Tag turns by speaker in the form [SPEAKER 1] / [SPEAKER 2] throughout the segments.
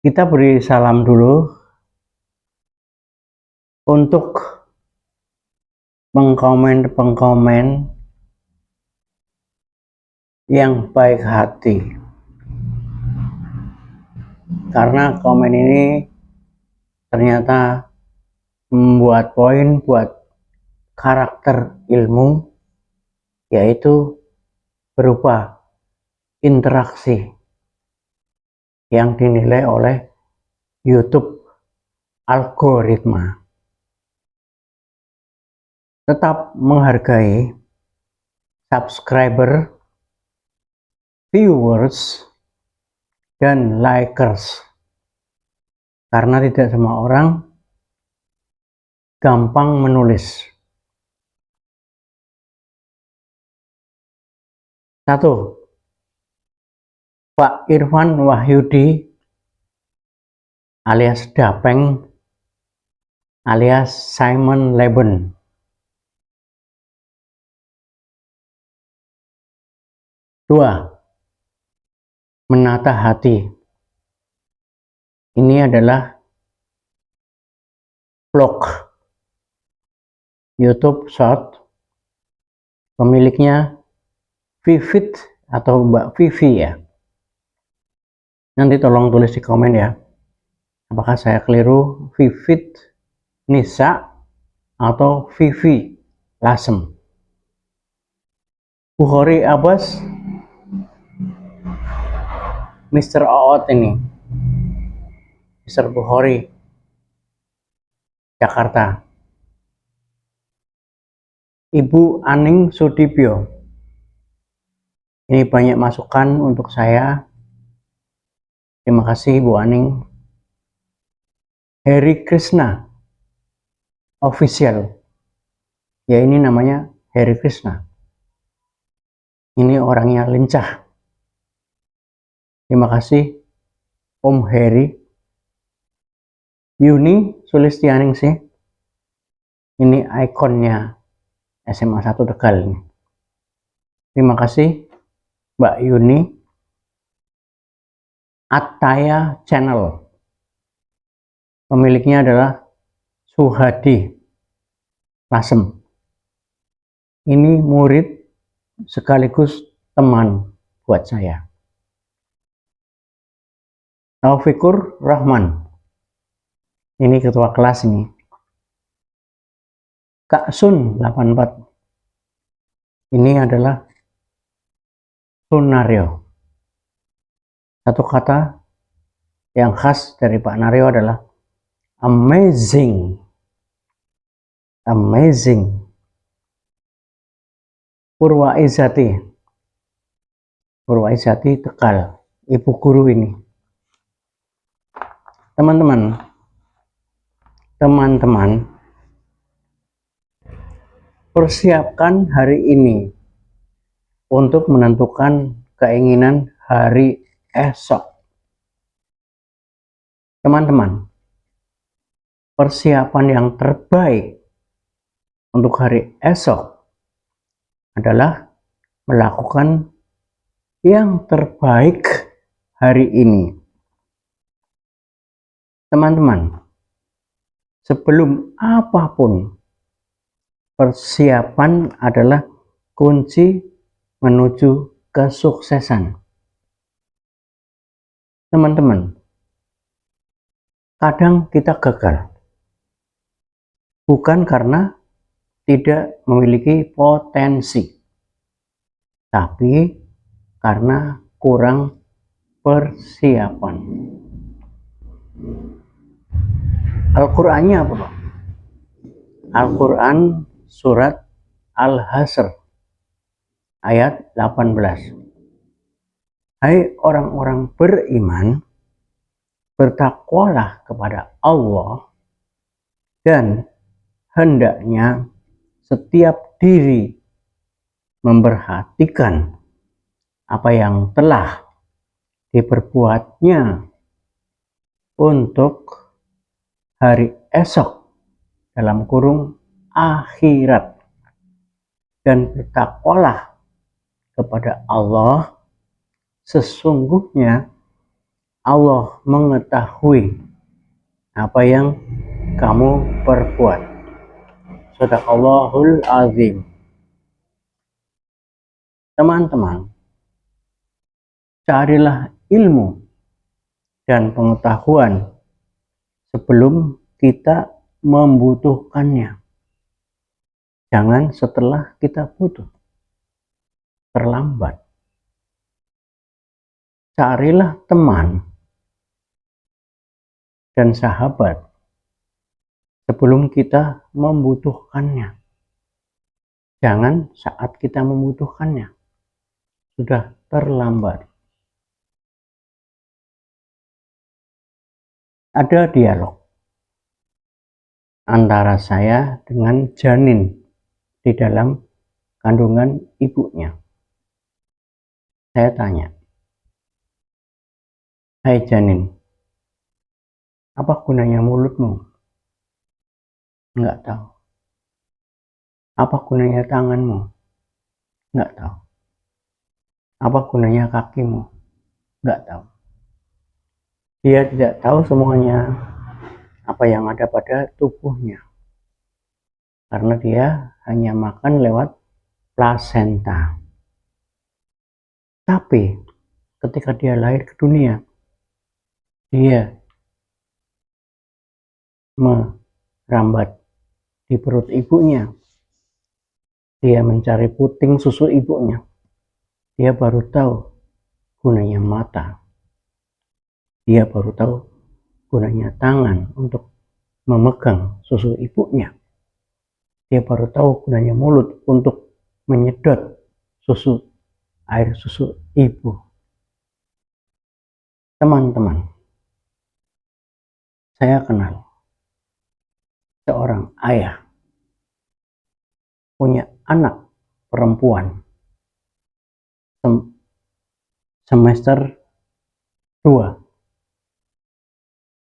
[SPEAKER 1] Kita beri salam dulu untuk pengkomen yang baik hati, karena komen ini ternyata membuat poin buat karakter ilmu, yaitu berupa interaksi yang dinilai oleh YouTube algoritma. Tetap menghargai subscriber, viewers, dan likers, karena tidak semua orang gampang menulis. 1. Pak Irfan Wahyudi alias Dapeng alias Simon Leben. 2. Menata hati. Ini adalah vlog YouTube short, pemiliknya Vivit atau Mbak Vivi ya. Nanti tolong tulis di komen ya, apakah saya keliru Vivit Nisa atau Vivi Lasem. Bukhari Abbas, Mr. Oot ini, Mr. Bukhari, Jakarta. Ibu Aning Sudibyo, ini banyak masukan untuk saya. Terima kasih Bu Aning. Heri Krishna Official, ya ini namanya Heri Krishna. Ini orangnya lincah. Terima kasih Om Heri. Yuni Sulistianingsih, ini ikonnya SMA 1 Tegal ini. Terima kasih Mbak Yuni. Attaya Channel, pemiliknya adalah Suhadi Lasem. Ini murid sekaligus teman buat saya. Taufikur Rahman, ini ketua kelas ini. Kak Sun 84, ini adalah Sunario. Satu kata yang khas dari Pak Naryo adalah amazing. Amazing. Purwa Izati Tegal, ibu guru ini. Teman-teman, persiapkan hari ini untuk menentukan keinginan hari esok. Teman-teman, persiapan yang terbaik untuk hari esok adalah melakukan yang terbaik hari ini. Teman-teman, sebelum apapun, persiapan adalah kunci menuju kesuksesan. Teman-teman, kadang kita gagal bukan karena tidak memiliki potensi, tapi karena kurang persiapan. Al-Qur'annya apa, Pak? Al-Qur'an surat Al-Hasr ayat 18. Hai orang-orang beriman, bertakwalah kepada Allah, dan hendaknya setiap diri memperhatikan apa yang telah diperbuatnya untuk hari esok, dalam kurung akhirat, dan bertakwalah kepada Allah, sesungguhnya Allah mengetahui apa yang kamu perbuat. Shadaqallahul azim. Teman-teman, carilah ilmu dan pengetahuan sebelum kita membutuhkannya. Jangan setelah kita butuh. Terlambat. Carilah teman dan sahabat sebelum kita membutuhkannya. Jangan saat kita membutuhkannya. Sudah terlambat. Ada dialog antara saya dengan janin di dalam kandungan ibunya. Saya tanya, "Hai janin, apa gunanya mulutmu?" Enggak tahu. "Apa gunanya tanganmu?" Enggak tahu. "Apa gunanya kakimu?" Enggak tahu. Dia tidak tahu semuanya apa yang ada pada tubuhnya. Karena dia hanya makan lewat plasenta. Tapi ketika dia lahir ke dunia, dia merambat di perut ibunya. Dia mencari puting susu ibunya. Dia baru tahu gunanya mata. Dia baru tahu gunanya tangan untuk memegang susu ibunya. Dia baru tahu gunanya mulut untuk menyedot air susu ibu. Teman-teman, saya kenal seorang ayah punya anak perempuan semester 2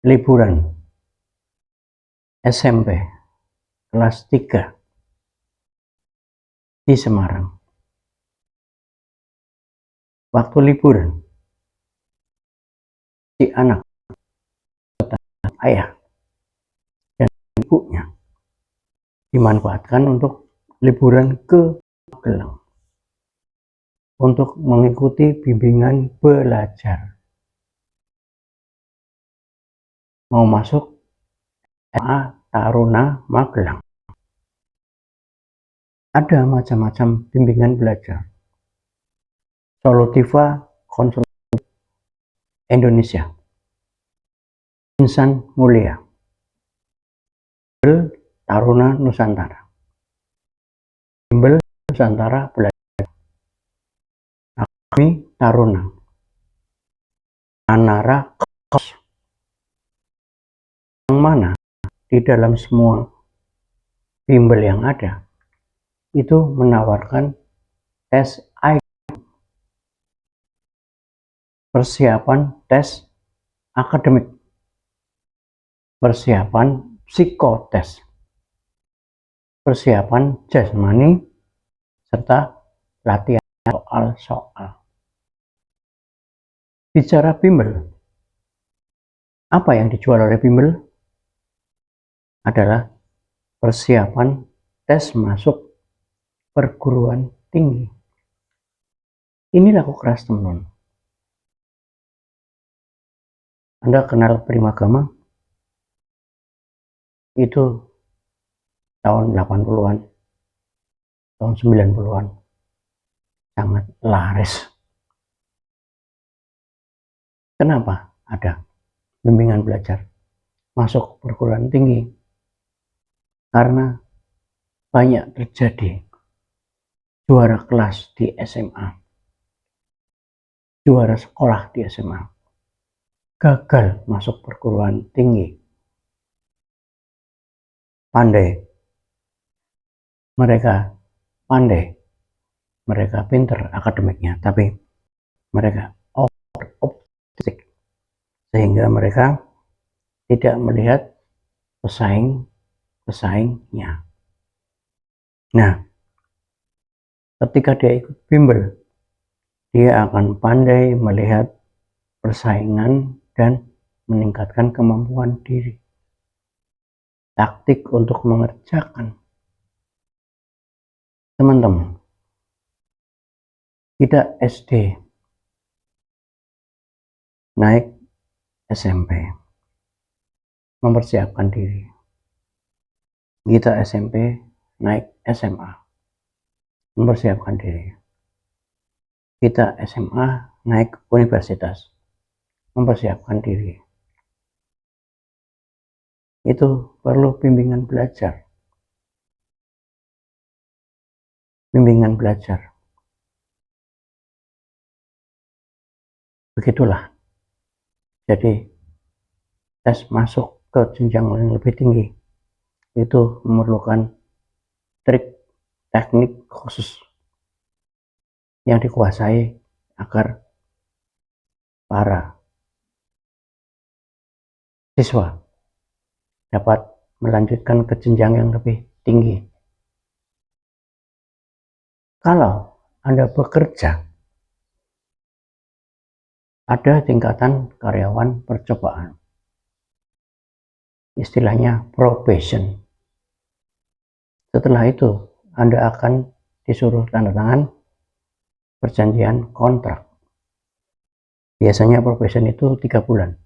[SPEAKER 1] liburan SMP kelas 3 di Semarang. Waktu liburan, si anak ayah dan ibunya dimanfaatkan untuk liburan ke Magelang untuk mengikuti bimbingan belajar. Mau masuk SMA Taruna Magelang. Ada macam-macam bimbingan belajar. Solutiva Konsul Indonesia, Insan Mulia, Taruna Nusantara, Bimbel Nusantara Belajar, Akmi Taruna, Anara Kos, yang mana di dalam semua bimbel yang ada itu menawarkan tes IQ, persiapan tes akademik, persiapan psikotes, persiapan jasmani, serta latihan soal-soal. Bicara bimbel, apa yang dijual oleh bimbel adalah persiapan tes masuk perguruan tinggi. Ini laku keras, teman-teman. Anda kenal Primagama? Itu tahun 80-an, tahun 90-an. Sangat laris. Kenapa ada bimbingan belajar masuk perguruan tinggi? Karena banyak terjadi juara kelas di SMA, juara sekolah di SMA, gagal masuk perguruan tinggi. Mereka pandai, mereka pinter akademiknya, tapi mereka optimistik sehingga mereka tidak melihat pesaingnya. Nah, ketika dia ikut bimbel, dia akan pandai melihat persaingan dan meningkatkan kemampuan diri. Taktik untuk mengerjakan. Teman-teman, kita SD naik SMP, mempersiapkan diri. Kita SMP naik SMA, mempersiapkan diri. Kita SMA naik universitas, mempersiapkan diri. Itu perlu bimbingan belajar. Bimbingan belajar. Begitulah. Jadi tes masuk ke jenjang yang lebih tinggi itu memerlukan trik teknik khusus yang dikuasai agar para siswa dapat melanjutkan ke jenjang yang lebih tinggi. Kalau Anda bekerja, ada tingkatan karyawan percobaan. Istilahnya probation. Setelah itu, Anda akan disuruh tanda tangan perjanjian kontrak. Biasanya probation itu 3 bulan.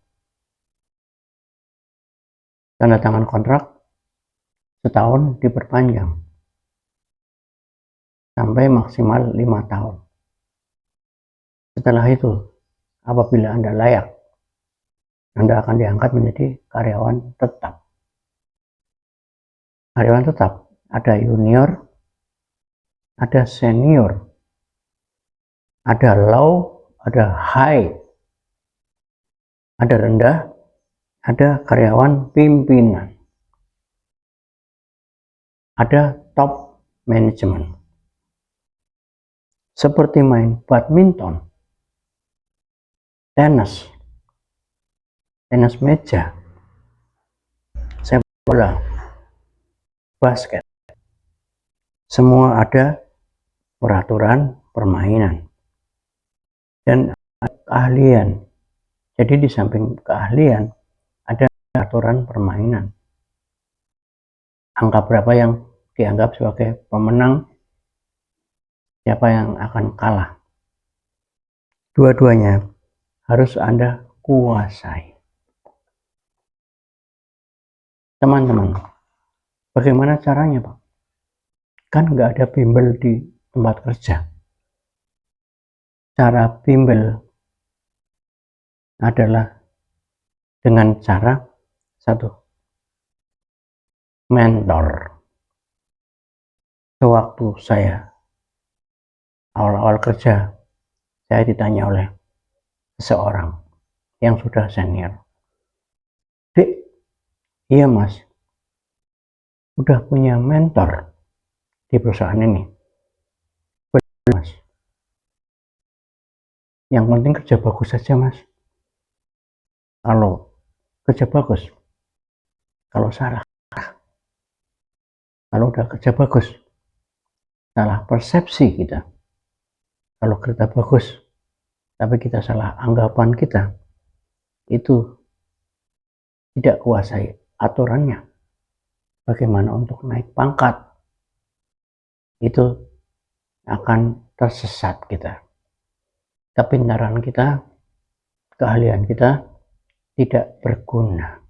[SPEAKER 1] Tanda tangan kontrak setahun diperpanjang sampai maksimal 5 tahun. Setelah itu, apabila Anda layak, Anda akan diangkat menjadi karyawan tetap. Karyawan tetap ada junior, ada senior, ada low, ada high, ada rendah, ada karyawan pimpinan, ada top management. Seperti main badminton, tenis meja, sepak bola, basket. Semua ada peraturan permainan dan keahlian. Jadi di samping keahlian ada aturan permainan. Angka berapa yang dianggap sebagai pemenang, siapa yang akan kalah. Dua-duanya harus Anda kuasai. Teman-teman, bagaimana caranya, Pak? Kan nggak ada bimbel di tempat kerja. Cara bimbel adalah dengan cara satu, mentor. Sewaktu saya awal-awal kerja, saya ditanya oleh seseorang yang sudah senior, "Dek, iya Mas, udah punya mentor di perusahaan ini?" "Betul Mas, yang penting kerja bagus saja Mas. Kalau kerja bagus, kalau salah, kalau udah kerja bagus, salah persepsi kita. Kalau kerja bagus, tapi kita salah anggapan kita, itu tidak kuasai aturannya. Bagaimana untuk naik pangkat, itu akan tersesat kita. Kepintaran kita, keahlian kita tidak berguna.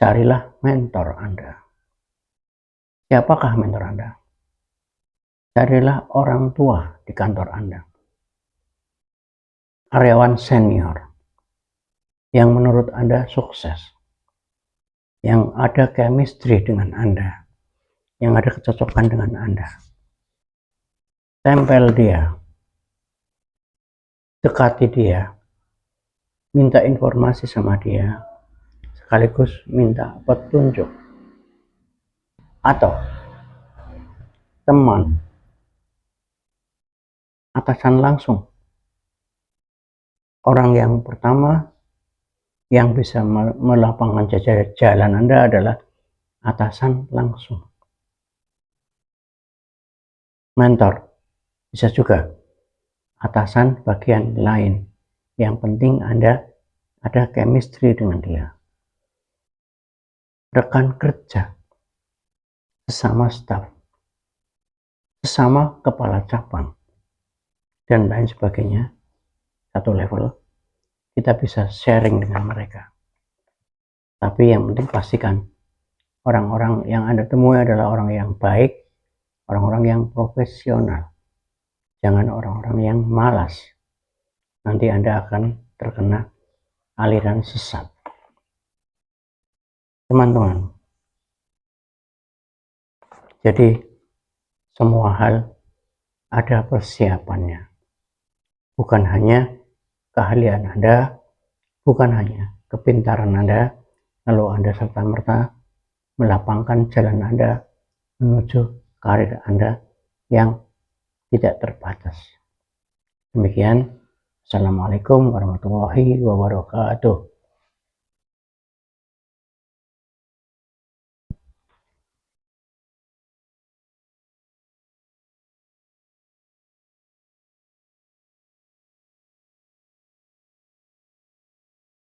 [SPEAKER 1] Carilah mentor Anda. Siapakah mentor Anda? Carilah orang tua di kantor Anda, karyawan senior yang menurut Anda sukses, yang ada chemistry dengan Anda, yang ada kecocokan dengan Anda. Tempel dia, dekati dia, minta informasi sama dia, sekaligus minta petunjuk. Atau teman, atasan langsung. Orang yang pertama yang bisa melapangkan jalan Anda adalah atasan langsung. Mentor bisa juga atasan bagian lain. Yang penting Anda ada chemistry dengan dia, rekan kerja, sesama staf, sesama kepala cabang, dan lain sebagainya, satu level, kita bisa sharing dengan mereka. Tapi yang penting pastikan orang-orang yang Anda temui adalah orang yang baik, orang-orang yang profesional, jangan orang-orang yang malas. Nanti Anda akan terkena aliran sesat. Teman-teman, jadi semua hal ada persiapannya. Bukan hanya keahlian Anda, bukan hanya kepintaran Anda, lalu Anda serta-merta melapangkan jalan Anda menuju karir Anda yang tidak terbatas. Demikian, Assalamualaikum warahmatullahi wabarakatuh.